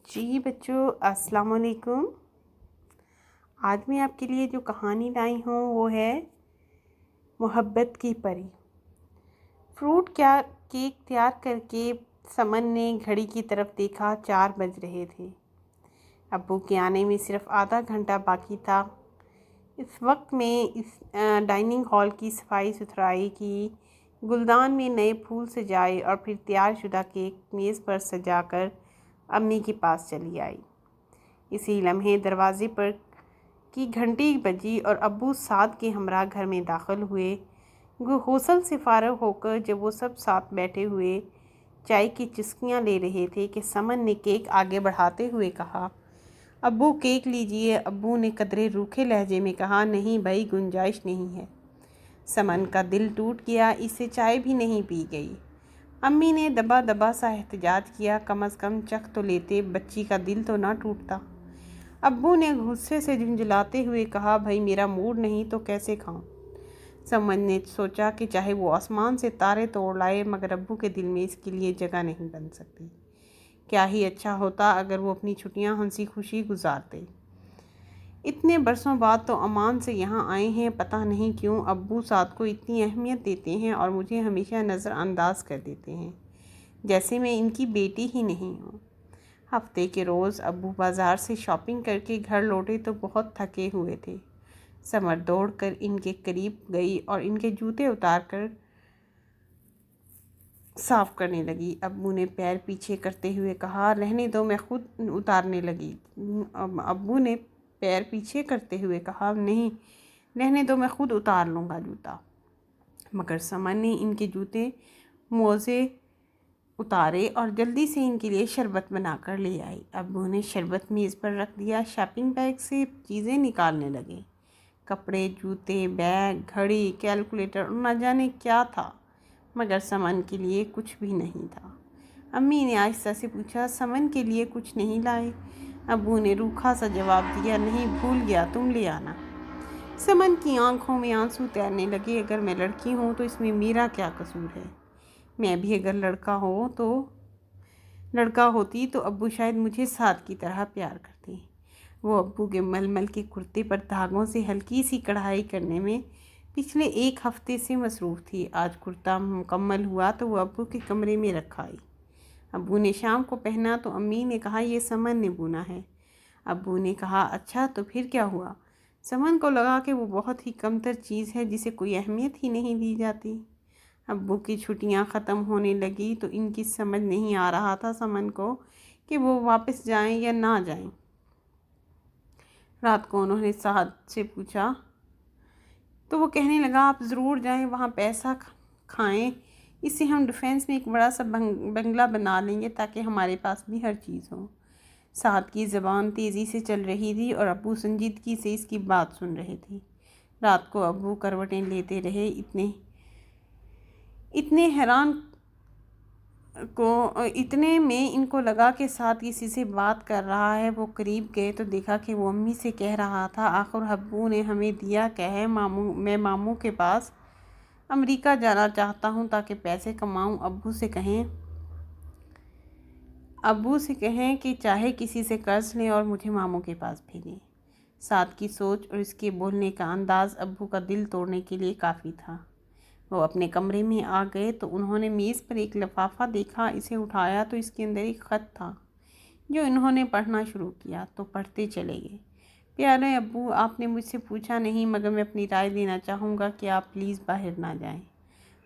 جی بچوں، السلام علیکم۔ آج میں آپ کے لیے جو کہانی لائی ہوں وہ ہے محبت کی پری۔ فروٹ کیک تیار کر کے سمن نے گھڑی کی طرف دیکھا۔ 4 بج رہے تھے۔ ابو کے آنے میں صرف آدھا گھنٹہ باقی تھا۔ اس وقت میں ڈائننگ ہال کی صفائی ستھرائی کی، گلدان میں نئے پھول سجائے اور پھر تیار شدہ کیک میز پر سجا کر امی کے پاس چلی آئی۔ اسی لمحے دروازے پر کی گھنٹی بجی اور ابو سعد کے ہمراہ گھر میں داخل ہوئے۔ غسل سے فارغ ہو کر جب وہ سب ساتھ بیٹھے ہوئے چائے کی چسکیاں لے رہے تھے کہ سمن نے کیک آگے بڑھاتے ہوئے کہا، ابو کیک لیجئے۔ ابو نے قدرے روکھے لہجے میں کہا، نہیں بھائی، گنجائش نہیں ہے۔ سمن کا دل ٹوٹ گیا، اس سے چائے بھی نہیں پی گئی۔ امی نے دبا دبا سا احتجاج کیا، کم از کم چکھ تو لیتے، بچی کا دل تو نہ ٹوٹتا۔ ابو نے غصے سے جھنجھلاتے ہوئے کہا، بھائی میرا موڈ نہیں تو کیسے کھاؤں؟ سمن نے سوچا کہ چاہے وہ آسمان سے تارے توڑ لائے مگر ابو کے دل میں اس کے لیے جگہ نہیں بن سکتی۔ کیا ہی اچھا ہوتا اگر وہ اپنی چھٹیاں ہنسی خوشی گزارتے۔ اتنے برسوں بعد تو امان سے یہاں آئے ہیں، پتہ نہیں کیوں ابو سعد کو اتنی اہمیت دیتے ہیں اور مجھے ہمیشہ نظر انداز کر دیتے ہیں، جیسے میں ان کی بیٹی ہی نہیں ہوں۔ ہفتے کے روز ابو بازار سے شاپنگ کر کے گھر لوٹے تو بہت تھکے ہوئے تھے۔ سمر دوڑ کر ان کے قریب گئی اور ان کے جوتے اتار کر صاف کرنے لگی۔ ابو نے پیر پیچھے کرتے ہوئے کہا، رہنے دو، میں خود اتارنے لگی۔ ابو نے پیر پیچھے کرتے ہوئے کہا، نہیں رہنے دو، میں خود اتار لوں گا جوتا۔ مگر سمن نے ان کے جوتے موزے اتارے اور جلدی سے ان کے لیے شربت بنا کر لے آئی۔ ابو نے شربت میز پر رکھ دیا، شاپنگ بیگ سے چیزیں نکالنے لگے، کپڑے، جوتے، بیگ، گھڑی، کیلکولیٹر اور نہ جانے کیا تھا، مگر سمن کے لیے کچھ بھی نہیں تھا۔ امی نے آہستہ سے پوچھا، سمن کے لیے کچھ نہیں لائے؟ ابو نے روکھا سا جواب دیا، نہیں، بھول گیا، تم لے آنا۔ سمن کی آنکھوں میں آنسو تیرنے لگے، اگر میں لڑکی ہوں تو اس میں میرا کیا قصور ہے؟ میں بھی اگر لڑکا ہوتی تو ابو شاید مجھے سعد کی طرح پیار کرتے۔ وہ ابو کے ململ کے کرتے پر دھاگوں سے ہلکی سی کڑھائی کرنے میں پچھلے 1 ہفتے سے مصروف تھی۔ آج کرتا مکمل ہوا تو وہ ابو کے کمرے میں رکھ آئی۔ ابو نے شام کو پہنا تو امی نے کہا، یہ سمن نے بنا ہے۔ ابو نے کہا، اچھا تو پھر کیا ہوا؟ سمن کو لگا کہ وہ بہت ہی کمتر چیز ہے جسے کوئی اہمیت ہی نہیں دی جاتی۔ ابو کی چھٹیاں ختم ہونے لگی تو ان کی سمجھ نہیں آ رہا تھا سمن کو کہ وہ واپس جائیں یا نہ جائیں۔ رات کو انہوں نے سعد سے پوچھا تو وہ کہنے لگا، آپ ضرور جائیں، وہاں پیسہ کھائیں، اس سے ہم ڈیفینس میں ایک بڑا سا بنگلہ بنا لیں گے تاکہ ہمارے پاس بھی ہر چیز ہو۔ سعد کی زبان تیزی سے چل رہی تھی اور ابو سنجیدگی سے اس کی بات سن رہے تھے۔ رات کو ابو کروٹیں لیتے رہے، اتنے میں ان کو لگا کہ سعد کسی سے بات کر رہا ہے۔ وہ قریب گئے تو دیکھا کہ وہ امی سے کہہ رہا تھا، آخر ابو نے ہمیں دیا کیا ہے، میں ماموں کے پاس امریکہ جانا چاہتا ہوں تاکہ پیسے کماؤں۔ ابو سے کہیں کہ چاہے کسی سے قرض لیں اور مجھے ماموں کے پاس بھیجیں۔ سعد کی سوچ اور اس کے بولنے کا انداز ابو کا دل توڑنے کے لیے کافی تھا۔ وہ اپنے کمرے میں آ گئے تو انہوں نے میز پر ایک لفافہ دیکھا، اسے اٹھایا تو اس کے اندر ایک خط تھا جو انہوں نے پڑھنا شروع کیا تو پڑھتے چلے گئے۔ پیارے ابو، آپ نے مجھ سے پوچھا نہیں مگر میں اپنی رائے دینا چاہوں گا کہ آپ پلیز باہر نہ جائیں۔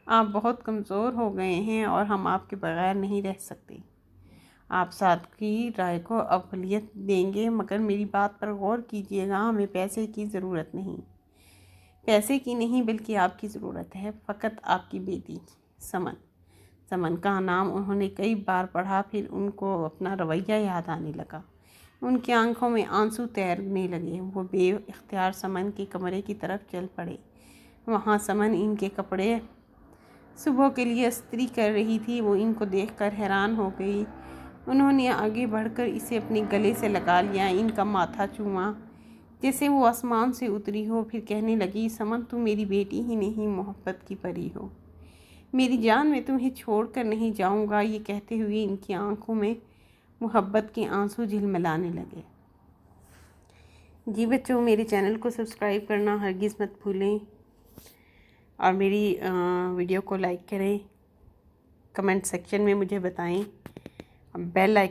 آپ بہت کمزور ہو گئے ہیں اور ہم آپ کے بغیر نہیں رہ سکتے۔ آپ سعد کی رائے کو اولویت دیں گے مگر میری بات پر غور کیجیے گا، ہمیں پیسے کی ضرورت نہیں۔ پیسے کی نہیں بلکہ آپ کی ضرورت ہے، فقط آپ کی بیٹی سمن کا نام انہوں نے کئی بار پڑھا، پھر ان کو اپنا رویہ یاد آنے لگا، ان کی آنکھوں میں آنسو تیرنے لگے۔ وہ بے اختیار سمن کے کمرے کی طرف چل پڑے۔ وہاں سمن ان کے کپڑے صبح کے لیے استری کر رہی تھی، وہ ان کو دیکھ کر حیران ہو گئی۔ انہوں نے آگے بڑھ کر اسے اپنے گلے سے لگا لیا، ان کا ماتھا چوما جیسے وہ آسمان سے اتری ہو، پھر کہنے لگی، سمن تم میری بیٹی ہی نہیں، محبت کی پری ہو، میری جان، میں تمہیں چھوڑ کر نہیں جاؤں گا۔ یہ کہتے ہوئے ان کی آنکھوں میں محبت کے آنسو جھلملانے لگے۔ جی بچوں، میرے چینل کو سبسکرائب کرنا ہرگز مت بھولیں، اور میری ویڈیو کو لائک کریں، کمنٹ سیکشن میں مجھے بتائیں، بیل آئیکن